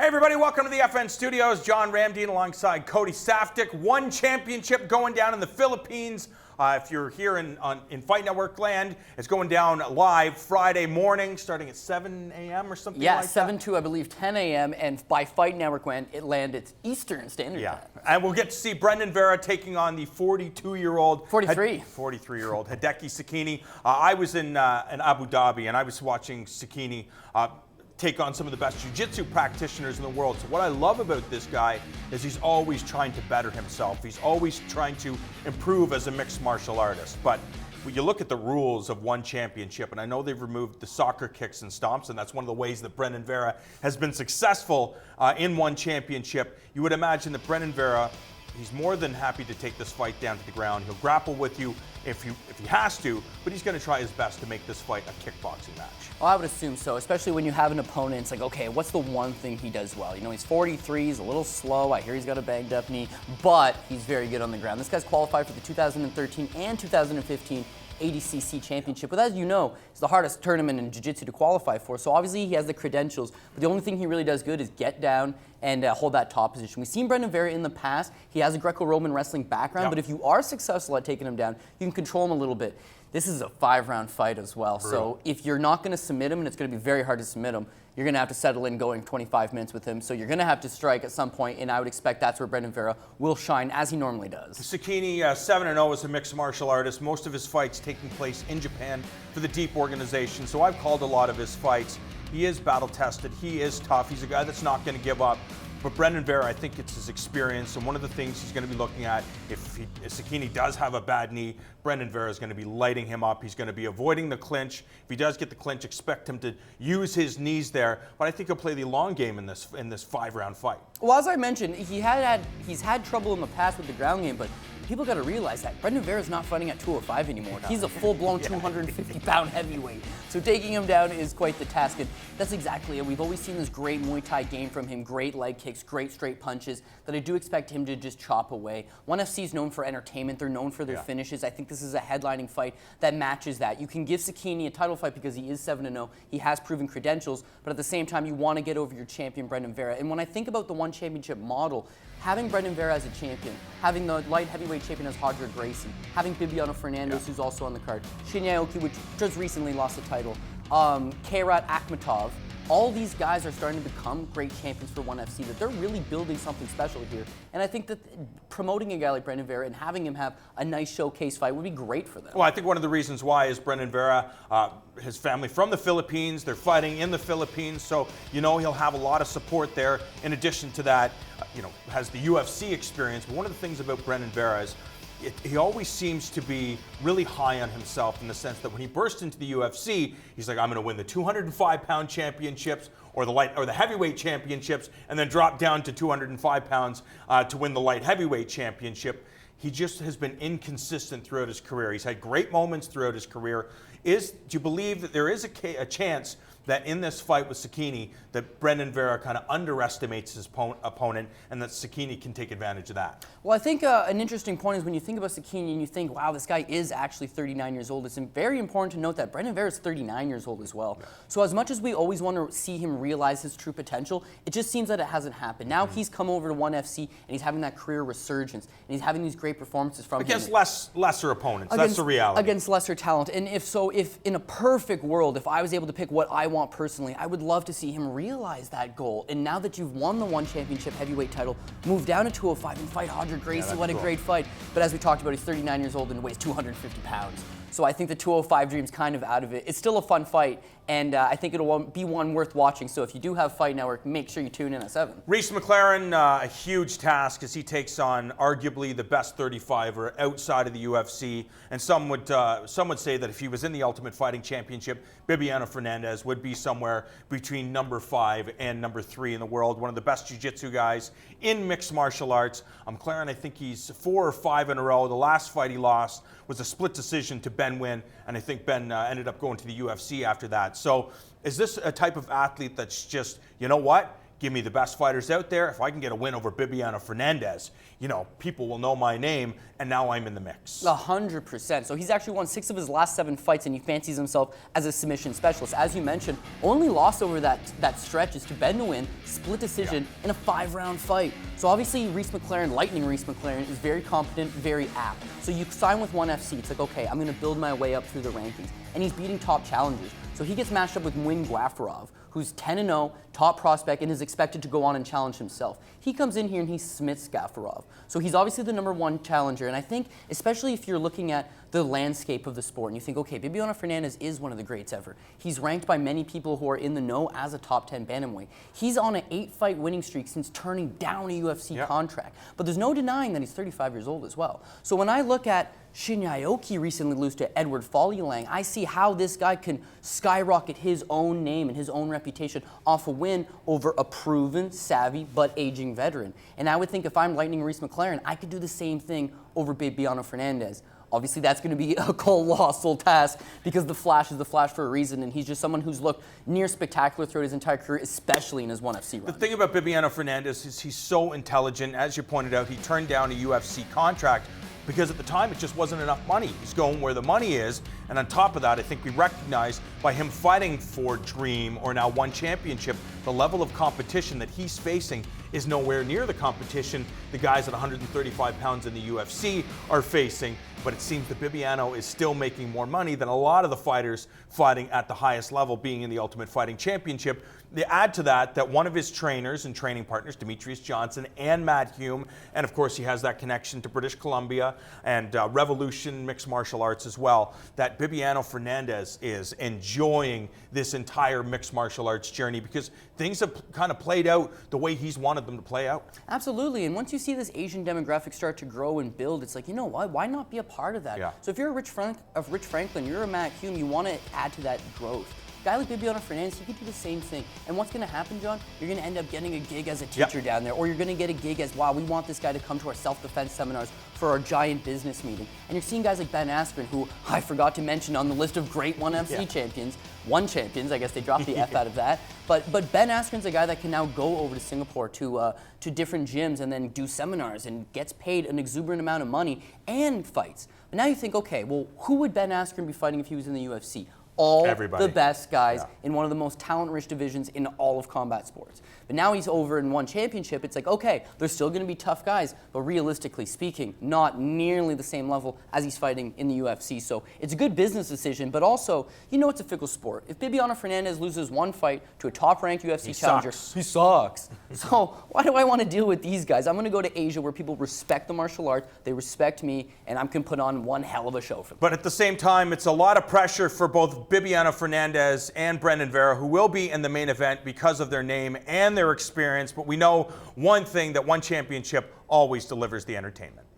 Hey everybody, welcome to the FN Studios. John Ramdeen alongside Cody Saftic. One championship going down in the Philippines. If you're here in Fight Network land, it's going down live Friday morning, starting at 7 a.m. or something like that. Yeah, 7 to, I believe, 10 a.m. And by Fight Network land, it's Eastern Standard Time. And we'll get to see Brendan Vera taking on the 42-year-old... 43-year-old Hideki Cikini. I was in Abu Dhabi, and I was watching Cikini take on some of the best jiu-jitsu practitioners in the world. So what I love about this guy is he's always trying to better himself. He's always trying to improve as a mixed martial artist. But when you look at the rules of one championship, and I know they've removed the soccer kicks and stomps, and that's one of the ways that Brendan Vera has been successful in one championship. You would imagine that Brendan Vera, he's more than happy to take this fight down to the ground. He'll grapple with you if he has to, but he's going to try his best to make this fight a kickboxing match. Well, I would assume so, especially when you have an opponent. It's like, okay, what's the one thing he does well? You know, he's 43, he's a little slow. I hear he's got a banged up knee, but he's very good on the ground. This guy's qualified for the 2013 and 2015 ADCC championship, but as you know, it's the hardest tournament in jiu-jitsu to qualify for, so obviously he has the credentials, but the only thing he really does good is get down and hold that top position. We've seen Brendan Vera in the past. He has a Greco-Roman wrestling background, but if you are successful at taking him down, you can control him a little bit. This is a 5-round fight as well, so if you're not going to submit him, and it's going to be very hard to submit him, you're going to have to settle in going 25 minutes with him, so you're going to have to strike at some point, and I would expect that's where Brendan Vera will shine, as he normally does. Cikini, 7-0 as a mixed martial artist. Most of his fights taking place in Japan for the Deep organization, so I've called a lot of his fights. He is battle-tested. He is tough. He's a guy that's not going to give up. But Brendan Vera, I think it's his experience, and one of the things he's going to be looking at, if Cikini does have a bad knee, Brendan Vera is going to be lighting him up. He's going to be avoiding the clinch. If he does get the clinch, expect him to use his knees there. But I think he'll play the long game in this 5-round fight. Well, as I mentioned, he's had trouble in the past with the ground game, but people got to realize that Brendan Vera is not fighting at 205 anymore. He's a full-blown 250-pound heavyweight. So taking him down is quite the task, and that's exactly it. We've always seen this great Muay Thai game from him, great leg kicks, great straight punches, that I do expect him to just chop away. ONE FC is known for entertainment. They're known for their finishes. I think this is a headlining fight that matches that. You can give Cikini a title fight because he is 7-0. He has proven credentials, but at the same time, you want to get over your champion, Brendan Vera. And when I think about the one championship model, having Brendan Vera as a champion, having the light heavyweight champion as Roger Gracie, having MacLaren Fernandes, who's also on the card, Shinya Aoki, which just recently lost the title, Kairat Akhmatov, all these guys are starting to become great champions for ONE FC, that they're really building something special here. And I think that promoting a guy like Brendan Vera and having him have a nice showcase fight would be great for them. Well, I think one of the reasons why is Brendan Vera, his family from the Philippines, they're fighting in the Philippines, so you know he'll have a lot of support there. In addition to that, you know, has the UFC experience. But one of the things about Brendan Vera is he always seems to be really high on himself, in the sense that when he burst into the UFC, he's like, I'm going to win the 205-pound championships or the heavyweight championships, and then drop down to 205 pounds to win the light heavyweight championship. He just has been inconsistent throughout his career. He's had great moments throughout his career. Do you believe that there is a chance that in this fight with Cikini, that Brendan Vera kind of underestimates his opponent, and that Cikini can take advantage of that? Well, I think an interesting point is when you think about Cikini and you think, wow, this guy is actually 39 years old. It's very important to note that Brendan Vera is 39 years old as well. So as much as we always want to see him realize his true potential, it just seems that it hasn't happened. Now he's come over to ONE FC, and he's having that career resurgence, and he's having these great performances from against lesser opponents. That's the reality. Against lesser talent. And if in a perfect world, if I was able to pick what I want personally, I would love to see him realize that goal. And now that you've won the one championship heavyweight title, move down to 205 and fight Roger Gracie. What a great fight. But as we talked about, he's 39 years old and weighs 250 pounds. So I think the 205 dream's kind of out of it. It's still a fun fight, and I think it'll be one worth watching. So if you do have Fight Network, make sure you tune in at 7. Reece MacLaren, a huge task as he takes on arguably the best 35er outside of the UFC. And some would say that if he was in the Ultimate Fighting Championship, Ramdeen Fernandes would be somewhere between number 5 and number 3 in the world. One of the best jiu-jitsu guys in mixed martial arts. MacLaren, I think he's 4 or 5 in a row. The last fight he lost was a split decision to Ben Wynn, and I think Ben ended up going to the UFC after that. So is this a type of athlete that's just, you know what? give me the best fighters out there. If I can get a win over Bibiano Fernandes, you know, people will know my name, and now I'm in the mix. 100%. So he's actually won 6 of his last 7 fights, and he fancies himself as a submission specialist. As you mentioned, only loss over that stretch is to Ben to win, split decision, in a 5-round fight. So obviously Reese MacLaren, Lightning Reese MacLaren, is very competent, very apt. So you sign with ONE FC, it's like, okay, I'm going to build my way up through the rankings. And he's beating top challengers. So he gets matched up with Win Gafarov, who's 10-0, top prospect, and is expected to go on and challenge himself. He comes in here and he smits Gafarov. So he's obviously the #1 challenger, and I think, especially if you're looking at the landscape of the sport, and you think, okay, Bibiano Fernandes is one of the greats ever. He's ranked by many people who are in the know as a top 10 bantamweight. He's on an 8-fight winning streak since turning down a UFC contract. But there's no denying that he's 35 years old as well. So when I look at Shin Aoki recently lose to Edward Follylang, I see how this guy can skyrocket his own name and his own reputation off a win over a proven, savvy, but aging veteran. And I would think if I'm Lightning Reese MacLaren, I could do the same thing over Bibiano Fernandes. Obviously, that's going to be a colossal task because the Flash is the Flash for a reason, and he's just someone who's looked near spectacular throughout his entire career, especially in his ONE FC run. The thing about Bibiano Fernandes is he's so intelligent. As you pointed out, he turned down a UFC contract because at the time it just wasn't enough money. He's going where the money is, and on top of that, I think we recognize by him fighting for Dream or now ONE Championship, the level of competition that he's facing is nowhere near the competition the guys at 135 pounds in the UFC are facing. But it seems that Bibiano is still making more money than a lot of the fighters fighting at the highest level, being in the Ultimate Fighting Championship. They add to that one of his trainers and training partners, Demetrius Johnson and Matt Hume, and of course he has that connection to British Columbia and Revolution Mixed Martial Arts as well, that Bibiano Fernandes is enjoying this entire mixed martial arts journey because things have kind of played out the way he's wanted them to play out. Absolutely, and once you see this Asian demographic start to grow and build, it's like, you know what, why not be a part of that? Yeah. So if you're a Rich Franklin, you're a Matt Hume, you want to add to that growth. A guy like Bibiano Fernandes, he could do the same thing. And what's going to happen, John? You're going to end up getting a gig as a teacher down there, or you're going to get a gig as, wow, we want this guy to come to our self-defense seminars for our giant business meeting. And you're seeing guys like Ben Askren, who I forgot to mention on the list of great ONE FC champions, ONE champions, I guess they dropped the F out of that. But Ben Askren's a guy that can now go over to Singapore to different gyms and then do seminars and gets paid an exuberant amount of money and fights. But now you think, okay, well, who would Ben Askren be fighting if he was in the UFC? All the best guys in one of the most talent-rich divisions in all of combat sports. But now he's over in ONE Championship. It's like, okay, there's still going to be tough guys, but realistically speaking, not nearly the same level as he's fighting in the UFC. So it's a good business decision, but also, you know, it's a fickle sport. If Bibiano Fernandes loses one fight to a top-ranked UFC challenger, he sucks. So why do I want to deal with these guys? I'm going to go to Asia where people respect the martial arts, they respect me, and I can put on one hell of a show for them. But at the same time, it's a lot of pressure for both Bibiano Fernandes and Brendan Vera, who will be in the main event because of their name and their experience. But we know one thing, that ONE Championship always delivers the entertainment.